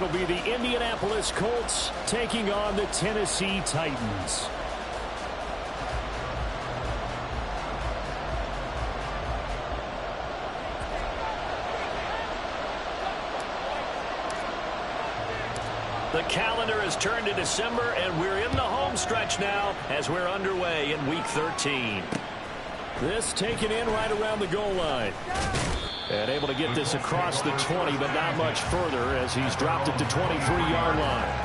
it'll be the Indianapolis Colts taking on the Tennessee Titans. The calendar has turned to December, and we're in the home stretch now as we're underway in Week 13. This taken in right around the goal line. And able to get this across the 20, but not much further as he's dropped it to 23-yard line.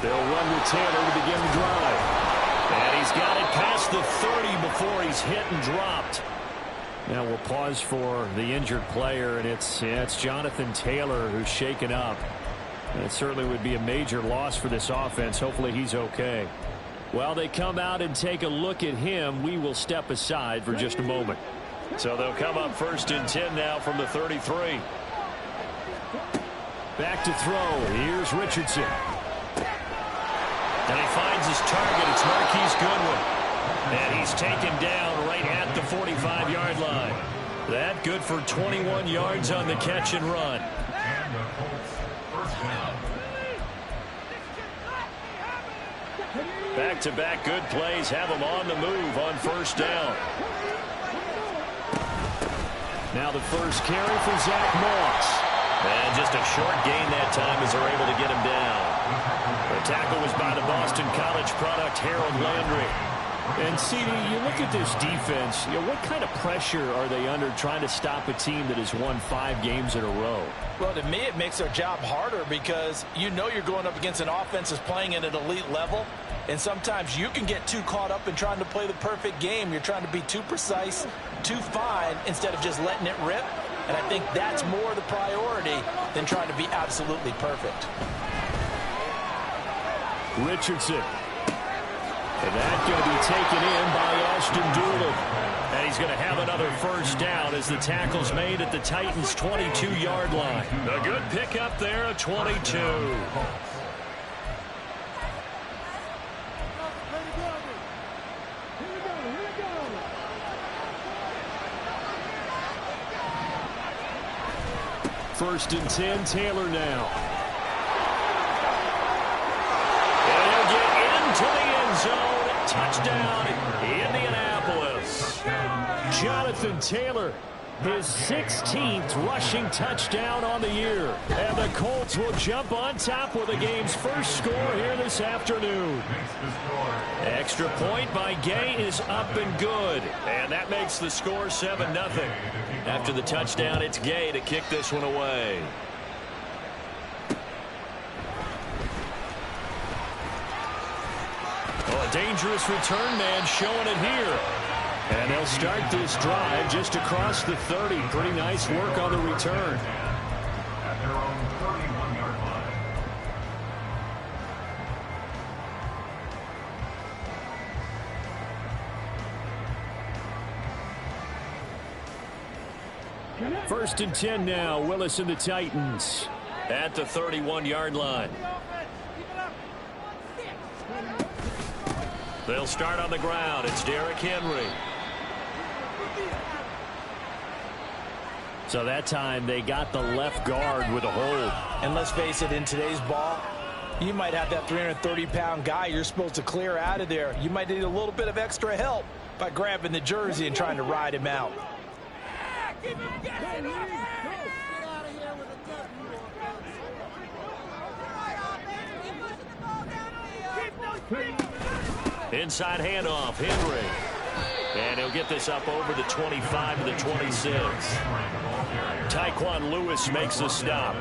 They'll run with Taylor to begin the drive. And he's got it past the 30 before he's hit and dropped. Now we'll pause for the injured player, and it's Jonathan Taylor who's shaken up. And it certainly would be a major loss for this offense. Hopefully he's okay. While they come out and take a look at him, we will step aside for just a moment. So they'll come up 1st and 10 now from the 33. Back to throw. Here's Richardson. And he finds his target. It's Marquise Goodwin. And he's taken down right at the 45-yard line. That good for 21 yards on the catch and run. Back-to-back good plays have him on the move on 1st down. Now the first carry for Zach Moss. And just a short gain that time as they're able to get him down. The tackle was by the Boston College product, Harold Landry. And, CD, you look at this defense, what kind of pressure are they under trying to stop a team that has won 5 games in a row? Well, to me, it makes their job harder because you know you're going up against an offense that's playing at an elite level. And sometimes you can get too caught up in trying to play the perfect game. You're trying to be too precise, too fine, instead of just letting it rip. And I think that's more the priority than trying to be absolutely perfect. Richardson. And that's going to be taken in by Ashton Doolin. And he's going to have another 1st down as the tackle's made at the Titans' 22-yard line. A good pickup there at 22. First and 10, Taylor now. And he'll get into the end zone. Touchdown, Indianapolis. Jonathan Taylor, his 16th rushing touchdown on the year. And the Colts will jump on top with the game's first score here this afternoon. Extra point by Gay is up and good. And that makes the score 7-0. After the touchdown, it's Gay to kick this one away. Oh, a dangerous return man showing it here. And they'll start this drive just across the 30. Pretty nice work on the return. First and 10 now. Willis and the Titans at the 31-yard line. They'll start on the ground. It's Derrick Henry. So that time they got the left guard with a hold. And let's face it, in today's ball, you might have that 330-pound guy you're supposed to clear out of there. You might need a little bit of extra help by grabbing the jersey and trying to ride him out. Inside handoff, Henry. And he'll get this up over the 25 to the 26. Tyquan Lewis makes the stop.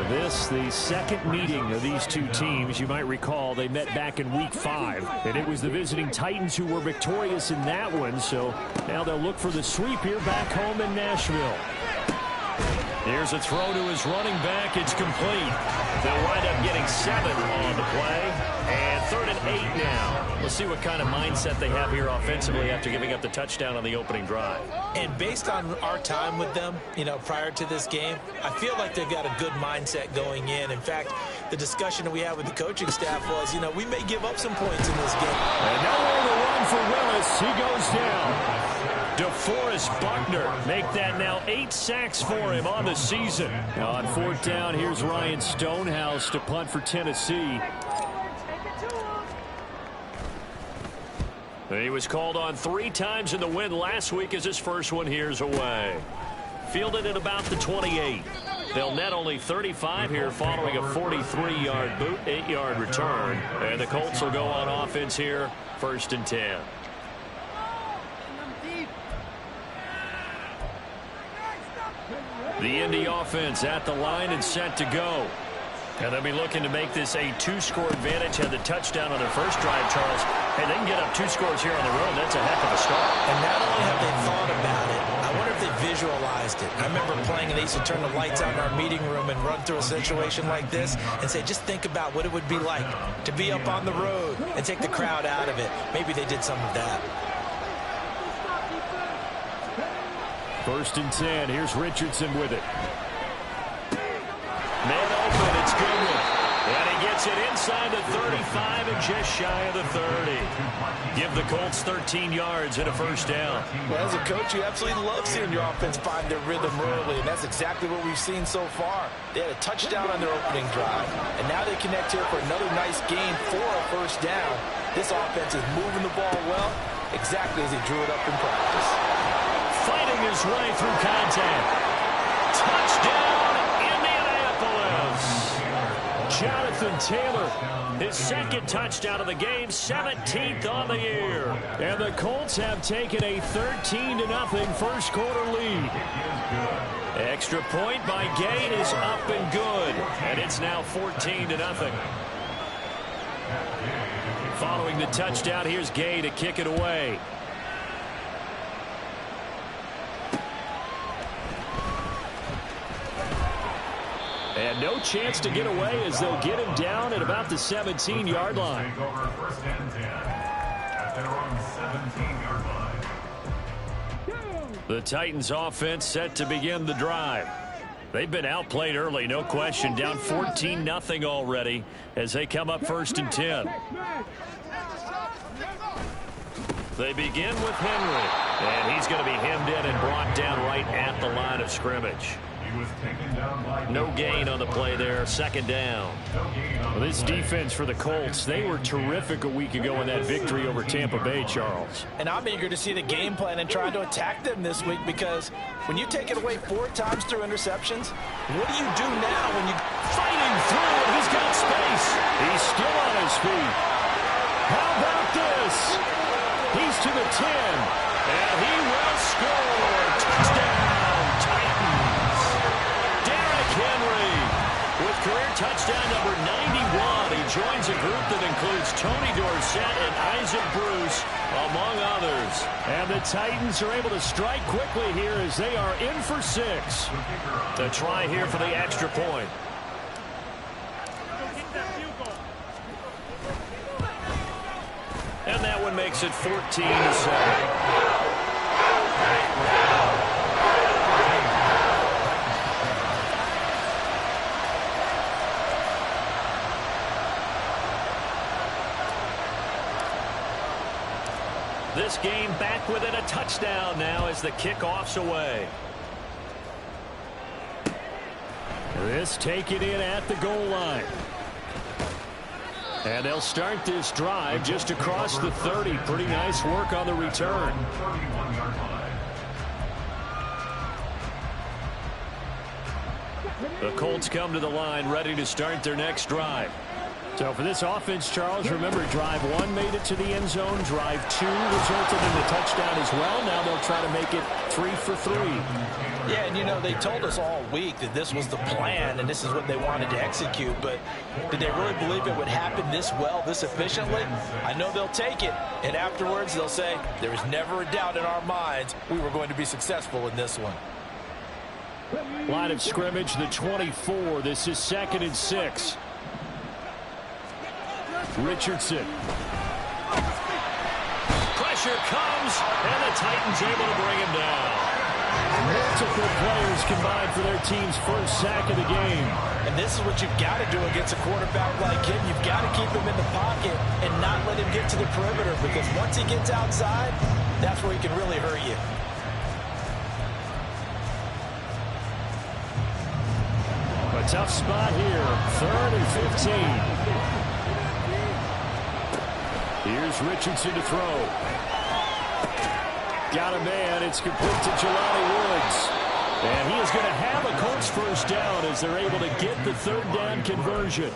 This, the second meeting of these two teams. You might recall they met back in Week 5. And it was the visiting Titans who were victorious in that one. So now they'll look for the sweep here back home in Nashville. Here's a throw to his running back. It's complete. They'll wind up getting 7 on the play. And 3rd and 8 now. Let's see what kind of mindset they have here offensively after giving up the touchdown on the opening drive. And based on our time with them, prior to this game, I feel like they've got a good mindset going in. In fact, the discussion that we had with the coaching staff was, we may give up some points in this game. And nowhere to run for Willis. He goes down. DeForest Buckner make that now 8 sacks for him on the season. Now on 4th down, here's Ryan Stonehouse to punt for Tennessee. He was called on 3 times in the win last week as his first one here's away. Fielded at about the 28. They'll net only 35 here following a 43-yard boot, 8-yard return. And the Colts will go on offense here, 1st and 10. The Indy offense at the line and set to go. And they'll be looking to make this a 2-score advantage. Had the touchdown on their first drive, Charles. Hey, they can get up 2 scores here on the road. That's a heck of a start. And not only have they thought about it, I wonder if they visualized it. I remember playing, and they used to turn the lights out in our meeting room and run through a situation like this and say, just think about what it would be like to be up on the road and take the crowd out of it. Maybe they did some of that. 1st and 10. Here's Richardson with it. Man open. It's Goodwin. And he gets it inside the 35 and just shy of the 30. Give the Colts 13 yards and a 1st down. Well, as a coach, you absolutely love seeing your offense find their rhythm early, and that's exactly what we've seen so far. They had a touchdown on their opening drive, and now they connect here for another nice game for a 1st down. This offense is moving the ball well, exactly as he drew it up in practice. Fighting his way through contact. Touchdown, Indianapolis. Jonathan Taylor, his 2nd touchdown of the game, 17th on the year. And the Colts have taken a 13-0 1st quarter lead. Extra point by Gay is up and good. And it's now 14-0. Following the touchdown, here's Gay to kick it away. And no chance to get away as they'll get him down at about the 17-yard line. The Titans offense set to begin the drive. They've been outplayed early, no question. Down 14-0 already as they come up 1st and 10. They begin with Henry. And he's going to be hemmed in and brought down right at the line of scrimmage. No gain on the play there. 2nd down. Well, this defense for the Colts, they were terrific a week ago in that victory over Tampa Bay, Charles. And I'm eager to see the game plan and try to attack them this week, because when you take it away 4 times through interceptions, what do you do now when you... Fighting through it. He's got space. He's still on his feet. How about this? He's to the 10. And he will score. Touchdown, Titans. Henry with career touchdown number 91. He joins a group that includes Tony Dorsett and Isaac Bruce, among others. And the Titans are able to strike quickly here as they are in for 6. The try here for the extra point. And that one makes it 14-7. This game back within a touchdown now as the kickoff's away. This taken in at the goal line. And they'll start this drive just across the 30. Pretty nice work on the return. The Colts come to the line ready to start their next drive. So for this offense, Charles, remember drive 1 made it to the end zone. Drive 2 resulted in the touchdown as well. Now they'll try to make it 3 for 3. Yeah, and they told us all week that this was the plan and this is what they wanted to execute. But did they really believe it would happen this well, this efficiently? I know they'll take it. And afterwards they'll say, there was never a doubt in our minds we were going to be successful in this one. Line of scrimmage, the 24. This is 2nd and 6. Richardson. Pressure comes, and the Titans able to bring him down. Multiple players combined for their team's first sack of the game. And this is what you've got to do against a quarterback like him. You've got to keep him in the pocket and not let him get to the perimeter, because once he gets outside, that's where he can really hurt you. A tough spot here. 3rd and 15. Here's Richardson to throw. Got a man. It's complete to Jelani Woods. And he is going to have a Colts first down as they're able to get the 3rd down conversion.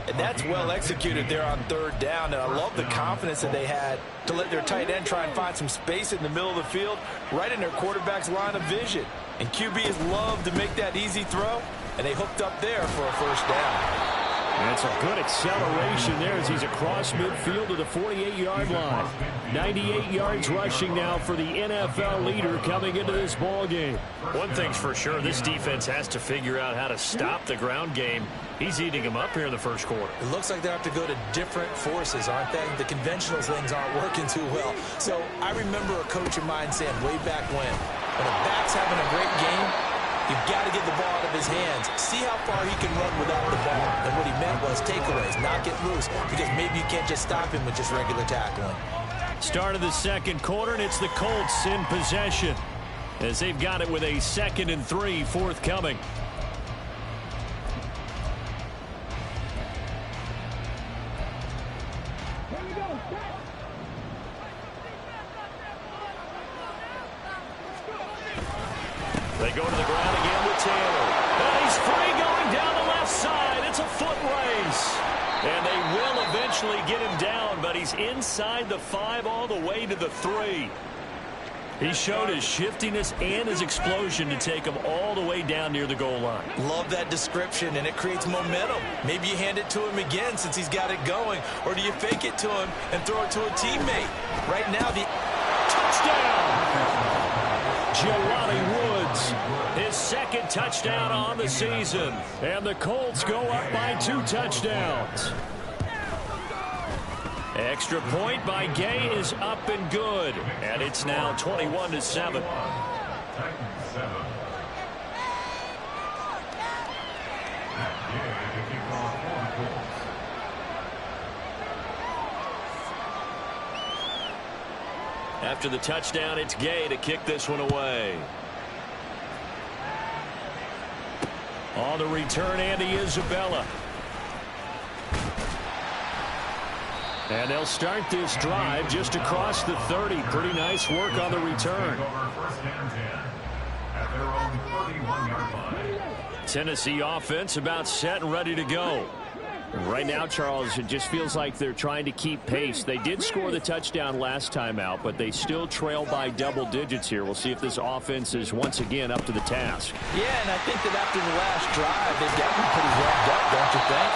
And that's well executed there on 3rd down. And I love the confidence that they had to let their tight end try and find some space in the middle of the field, right in their quarterback's line of vision. And QBs love to make that easy throw, and they hooked up there for a first down. And it's a good acceleration there as he's across midfield to the 48-yard line. 98 yards rushing now for the NFL leader coming into this ball game. One thing's for sure, this defense has to figure out how to stop the ground game. He's eating them up here in the first quarter. It looks like they have to go to different forces, aren't they? The conventional things aren't working too well. So I remember a coach of mine saying way back when a back's having a great game, you've got to get the ball out of his hands. See how far he can run without the ball. And what he meant was takeaways, knock it loose, because maybe you can't just stop him with just regular tackling. Start of the second quarter, and it's the Colts in possession as they've got it with a 2nd and 3 forthcoming. They go to the ground again with Taylor. And he's free going down the left side. It's a foot race. And they will eventually get him down, but he's inside the 5 all the way to the 3. He showed his shiftiness and his explosion to take him all the way down near the goal line. Love that description, and it creates momentum. Maybe you hand it to him again since he's got it going, or do you fake it to him and throw it to a teammate? Right now, the touchdown! Jelani Woods, his 2nd touchdown on the season. And the Colts go up by 2 touchdowns. Extra point by Gay is up and good. And it's now 21-7. After the touchdown, it's Gay to kick this one away. On the return, Andy Isabella. And they'll start this drive just across the 30. Pretty nice work on the return. Tennessee offense about set and ready to go. Right now, Charles, it just feels like they're trying to keep pace. They did score the touchdown last time out, but they still trail by double digits here. We'll see if this offense is once again up to the task. Yeah, and I think that after the last drive, they've gotten pretty revved up, don't you think?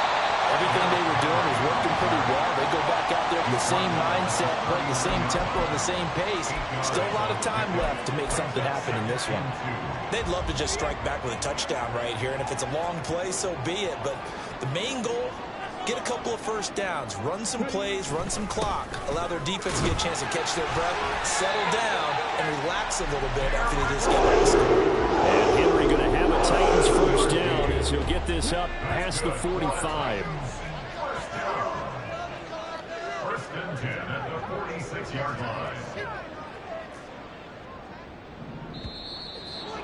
Everything they were doing was working pretty well. They go back out there with the same mindset, playing the same tempo and the same pace. Still a lot of time left to make something happen in this one. They'd love to just strike back with a touchdown right here, and if it's a long play, so be it. But the main goal, get a couple of first downs, run some plays, run some clock, allow their defense to get a chance to catch their breath, settle down, and relax a little bit after they just get rest. And Henry going to have a Titans first down as he'll get this up past the 45. First and 10 at the 46-yard line.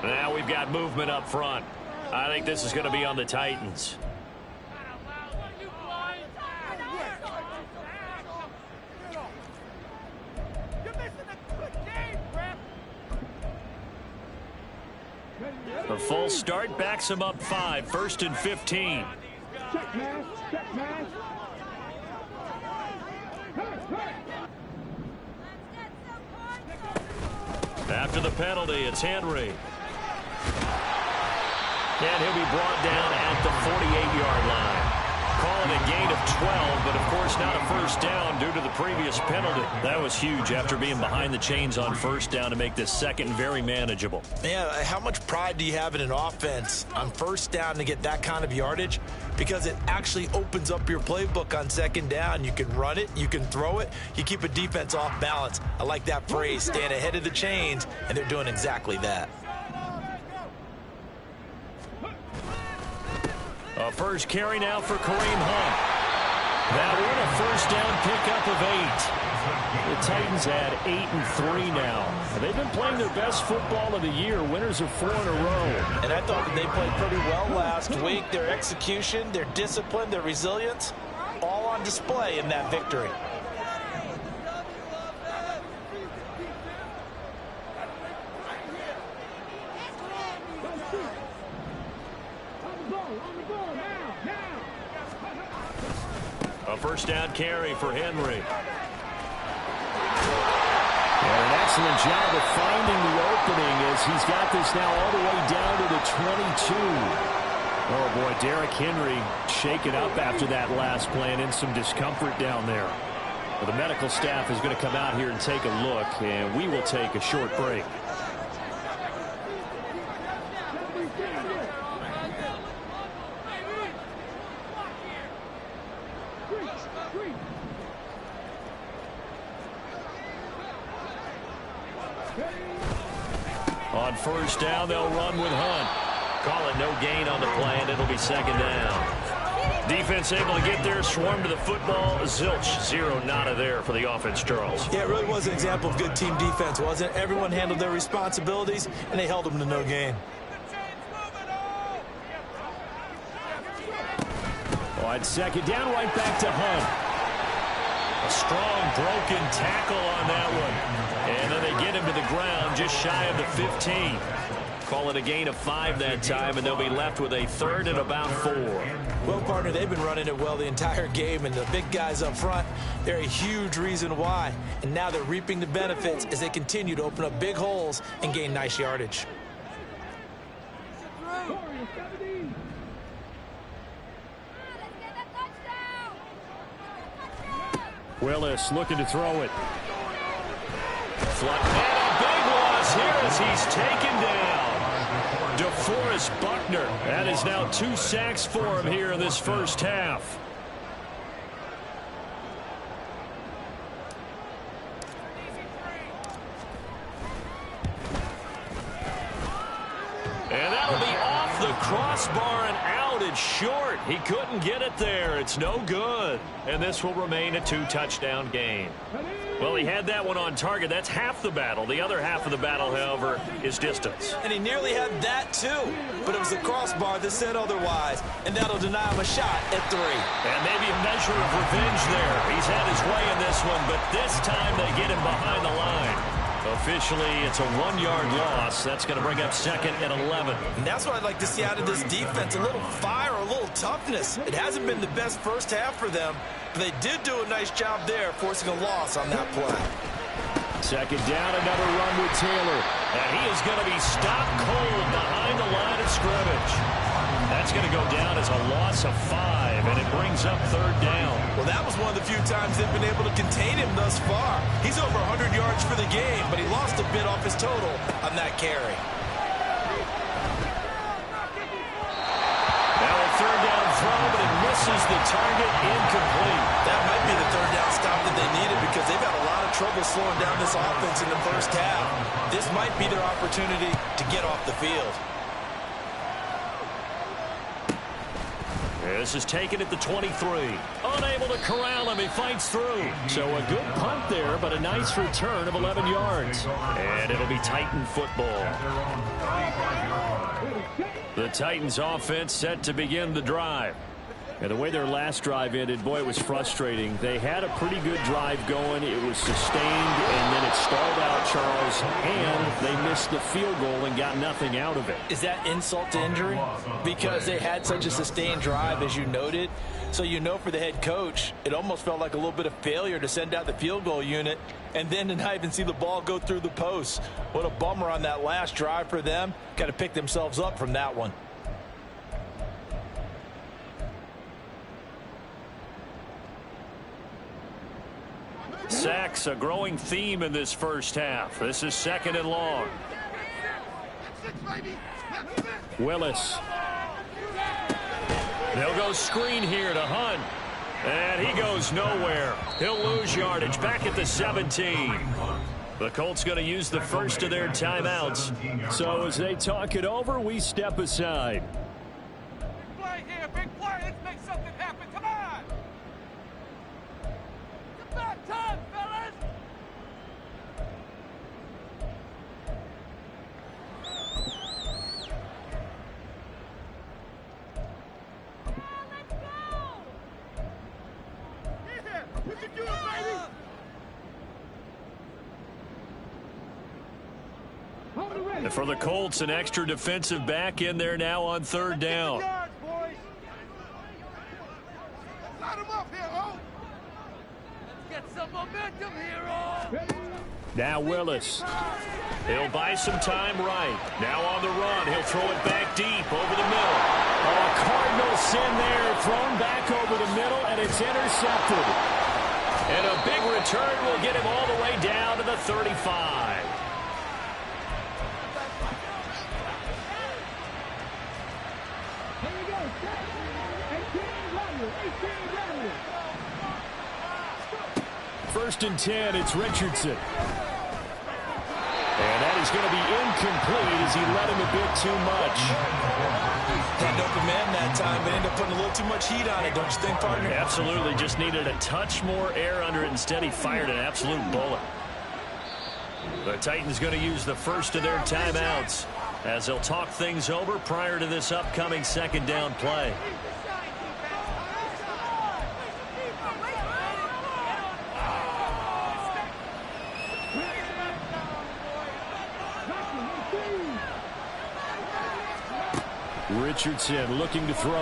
Now we've got movement up front. I think this is going to be on the Titans. The full start backs him up 5, 1st and 15. Check man, check man. After the penalty, it's Henry. And he'll be brought down at the 48-yard line. Call it a gain of 12, but of course not a first down due to the previous penalty. That was huge after being behind the chains on first down to make this second very manageable. Yeah, how much pride do you have in an offense on first down to get that kind of yardage? Because it actually opens up your playbook on second down. You can run it, you can throw it, you keep a defense off balance. I like that phrase, staying ahead of the chains, and they're doing exactly that. A first carry now for Kareem Hunt. That one a first down pickup of 8. The Titans had 8-3 now. They've been playing their best football of the year. Winners of 4 in a row. And I thought that they played pretty well last week. Their execution, their discipline, their resilience, all on display in that victory. A first down carry for Henry. And an excellent job of finding the opening as he's got this now all the way down to the 22. Oh, boy, Derrick Henry shaken up after that last play and in some discomfort down there. Well, the medical staff is going to come out here and take a look, and we will take a short break. On first down, they'll run with Hunt. Call it no gain on the play, and it'll be second down. Defense able to get there, swarm to the football. Zilch, 0 nada there for the offense, Charles. Yeah, it really was an example of good team defense, wasn't it? Everyone handled their responsibilities, and they held them to no gain. On second down, right back to Hunt. A strong broken tackle on that one. And then they get him to the ground just shy of the 15. Call it a gain of 5 that time, and they'll be left with a third and about 4. Well, partner, they've been running it well the entire game, and the big guys up front, they're a huge reason why. And now they're reaping the benefits as they continue to open up big holes and gain nice yardage. Willis looking to throw it. And a big loss here as he's taken down. DeForest Buckner. That is now 2 sacks for him here in this first half. And that'll be off the crossbar and out. It's short. He couldn't get it there. It's no good. And this will remain a 2-touchdown game. Well, he had that one on target. That's half the battle. The other half of the battle, however, is distance. And he nearly had that, too. But it was the crossbar that said otherwise. And that'll deny him a shot at 3. And maybe a measure of revenge there. He's had his way in this one, but this time they get him behind the line. Officially, it's a 1-yard loss. That's going to bring up second and 11. And that's what I'd like to see out of this defense. A little fire, a little toughness. It hasn't been the best first half for them, but they did do a nice job there, forcing a loss on that play. Second down, another run with Taylor. And he is going to be stopped cold behind the line of scrimmage. That's going to go down as a loss of 5, and it brings up third down. Well, that was one of the few times they've been able to contain him thus far. He's over 100 yards for the game, but he lost a bit off his total on that carry. Now a third down throw, but it misses the target, incomplete. That might be the third down stop that they needed because they've had a lot of trouble slowing down this offense in the first half. This might be their opportunity to get off the field. This is taken at the 23. Unable to corral him. He fights through. So a good punt there, but a nice return of 11 yards. And it'll be Titan football. The Titans offense set to begin the drive. And the way their last drive ended, boy, it was frustrating. They had a pretty good drive going. It was sustained, and then it stalled out, Charles, and they missed the field goal and got nothing out of it. Is that insult to injury? Because they had such a sustained drive, as you noted. So you know for the head coach, it almost felt like a little bit of failure to send out the field goal unit and then to not even see the ball go through the post. What a bummer on that last drive for them. Got to pick themselves up from that one. Sacks, a growing theme in this first half. This is 2nd and long. Willis. They'll go screen here to Hunt. And he goes nowhere. He'll lose yardage back at the 17. The Colts going to use the first of their timeouts. So as they talk it over, we step aside. Big play here, big play. Let's make something happen. Come on. It's about time, fellas. We can do it, baby! And for the Colts, an extra defensive back in there now on 3rd down. Light him up here, oh! Let's get some momentum here, oh! Now Willis. He'll buy some time right. Now on the run. He'll throw it back deep over the middle. Oh, Cardinal sin there. Thrown back over the middle, and it's intercepted. And a big return will get him all the way down to the 35. First and 10, it's Richardson. And that is going to be incomplete as he let him a bit too much. Had open man that time, but ended up putting a little too much heat on it, don't you think, partner? Absolutely, just needed a touch more air under it. Instead, he fired an absolute bullet. The Titans going to use the first of their timeouts as they'll talk things over prior to this upcoming 2nd down play. Richardson looking to throw. No,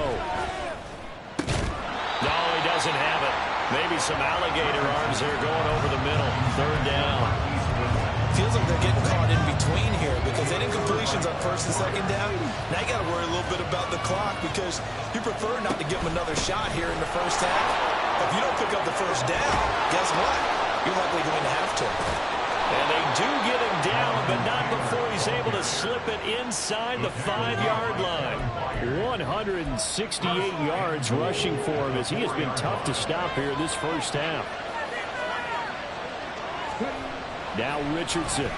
he doesn't have it. Maybe some alligator arms there going over the middle. 3rd down. Feels like they're getting caught in between here because they didn't completions on 1st and 2nd down. Now you got to worry a little bit about the clock because you prefer not to give them another shot here in the first half. If you don't pick up the 1st down, guess what? You're likely going to have to. And they do get him down, but not before he's able to slip it inside the 5-yard line. 168 yards rushing for him as he has been tough to stop here this first half. Now Richardson.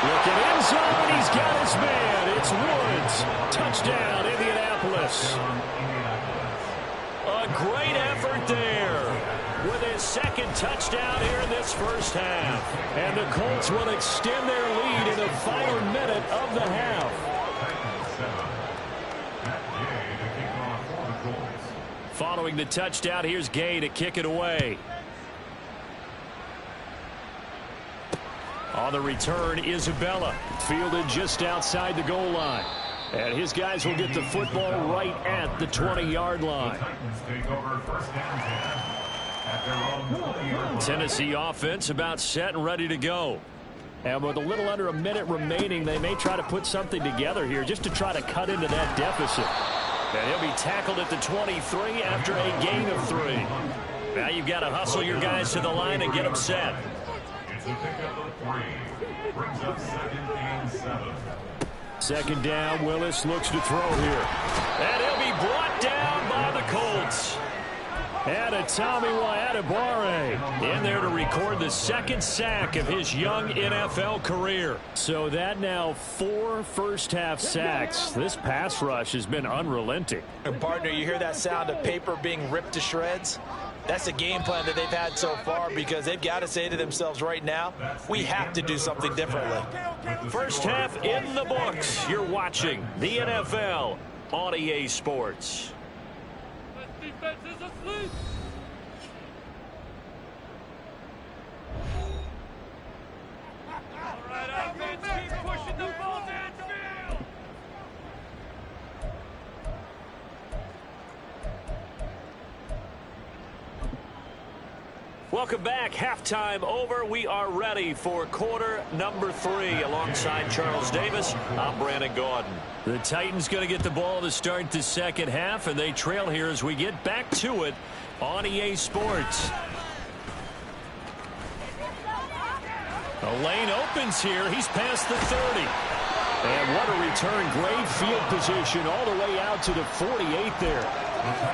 Looking end zone, he's got his man. It's Woods. Touchdown, Indianapolis. A great effort there with his 2nd touchdown here in this first half. And the Colts will extend their lead in the final minute of the half. Following the touchdown, here's Gay to kick it away. On the return, Isabella fielded just outside the goal line. And his guys will get the football right at the 20-yard line. Tennessee offense about set and ready to go. And with a little under a minute remaining, they may try to put something together here just to try to cut into that deficit. And he'll be tackled at the 23 after a gain of 3. Now you've got to hustle your guys to the line and get them set. It's a pickup of 3. Brings up 2nd and 7. 2nd down, Willis looks to throw here. And he'll be brought down by the Colts. And a Tommy Adebawore in there to record the 2nd sack of his young NFL career. So that now 4 first-half sacks. This pass rush has been unrelenting. And partner, you hear that sound of paper being ripped to shreds? That's the game plan that they've had so far because they've got to say to themselves right now, we have to do something differently. First half in the books. You're watching the NFL on EA Sports. Defense is asleep. All right, offense, keep pushing the ball downfield. Welcome back. Halftime over. We are ready for quarter number 3. Alongside Charles Davis, I'm Brandon Gordon. The Titans going to get the ball to start the second half, and they trail here as we get back to it on EA Sports. A lane opens here. He's past the 30. And what a return. Great field position all the way out to the 48 there.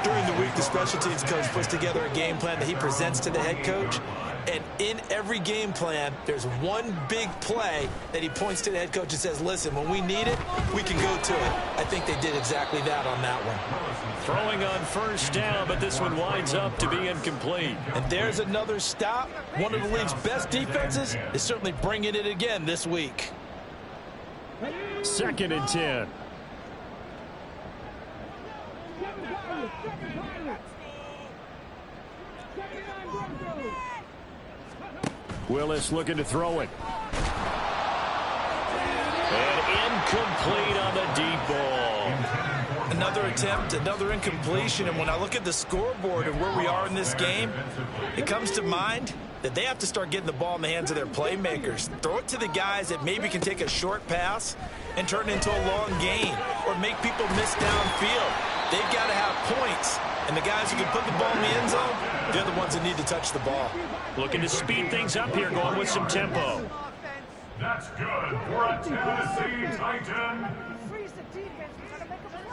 During the week, the special teams coach puts together a game plan that he presents to the head coach. And in every game plan, there's one big play that he points to the head coach and says, listen, when we need it, we can go to it. I think they did exactly that on that one. Throwing on first down, but this one winds up to be incomplete. And there's another stop. One of the league's best defenses is certainly bringing it again this week. 2nd and 10. Willis looking to throw it. And incomplete on the deep ball. Another attempt, another incompletion. And when I look at the scoreboard and where we are in this game, it comes to mind that they have to start getting the ball in the hands of their playmakers. Throw it to the guys that maybe can take a short pass and turn it into a long gain or make people miss downfield. They've got to have points. And the guys who can put the ball in the end zone, they're the ones that need to touch the ball. Looking to speed things up here, going with some tempo. That's good for a Tennessee Titan.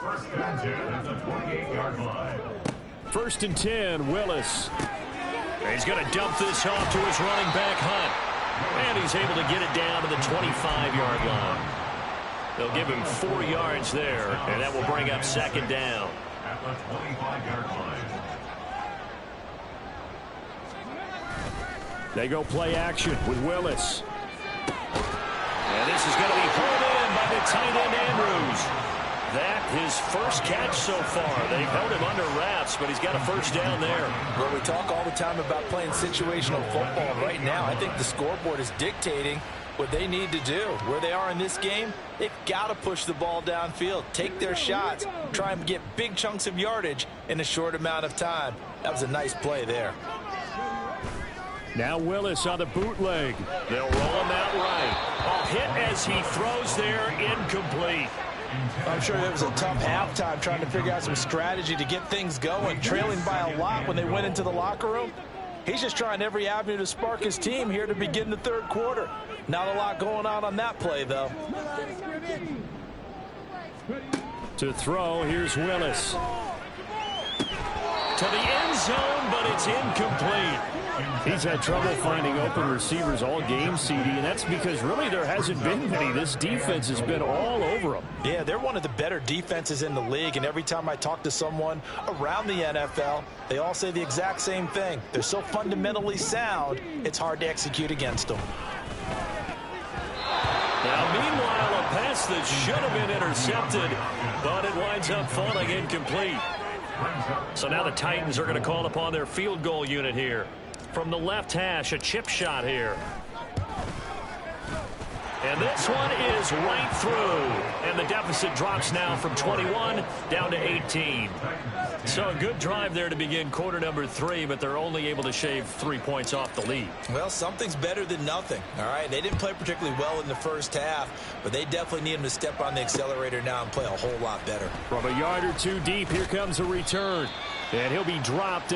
First and 10 at the 28-yard line. 1st and 10, Willis. He's going to dump this off to his running back, Hunt. And he's able to get it down to the 25-yard line. They'll give him 4 yards there, and that will bring up 2nd down. At the 25-yard line. They go play action with Willis. And this is going to be pulled in by the tight end, Andrews. That his first catch so far. They've held him under wraps, but he's got a first down there. Well, we talk all the time about playing situational football. Right now, I think the scoreboard is dictating what they need to do. Where they are in this game, they've got to push the ball downfield, take their shots, try and get big chunks of yardage in a short amount of time. That was a nice play there. Now Willis on the bootleg. They'll roll him out right. A hit as he throws there, incomplete. I'm sure it was a tough halftime trying to figure out some strategy to get things going, trailing by a lot when they went into the locker room. He's just trying every avenue to spark his team here to begin the 3rd quarter. Not a lot going on that play, though. To throw, here's Willis. To the end zone, but it's incomplete. He's had trouble finding open receivers all game, CD, and that's because really there hasn't been many. This defense has been all over them. Yeah, they're one of the better defenses in the league, and every time I talk to someone around the NFL, they all say the exact same thing. They're so fundamentally sound, it's hard to execute against them. Now, meanwhile, a pass that should have been intercepted, but it winds up falling incomplete. So now the Titans are going to call upon their field goal unit here. From the left hash, a chip shot here. And this one is right through. And the deficit drops now from 21 down to 18. So a good drive there to begin quarter number 3, but they're only able to shave 3 points off the lead. Well, something's better than nothing, all right? They didn't play particularly well in the first half, but they definitely need them to step on the accelerator now and play a whole lot better. From a yard or two deep, here comes a return. And he'll be dropped at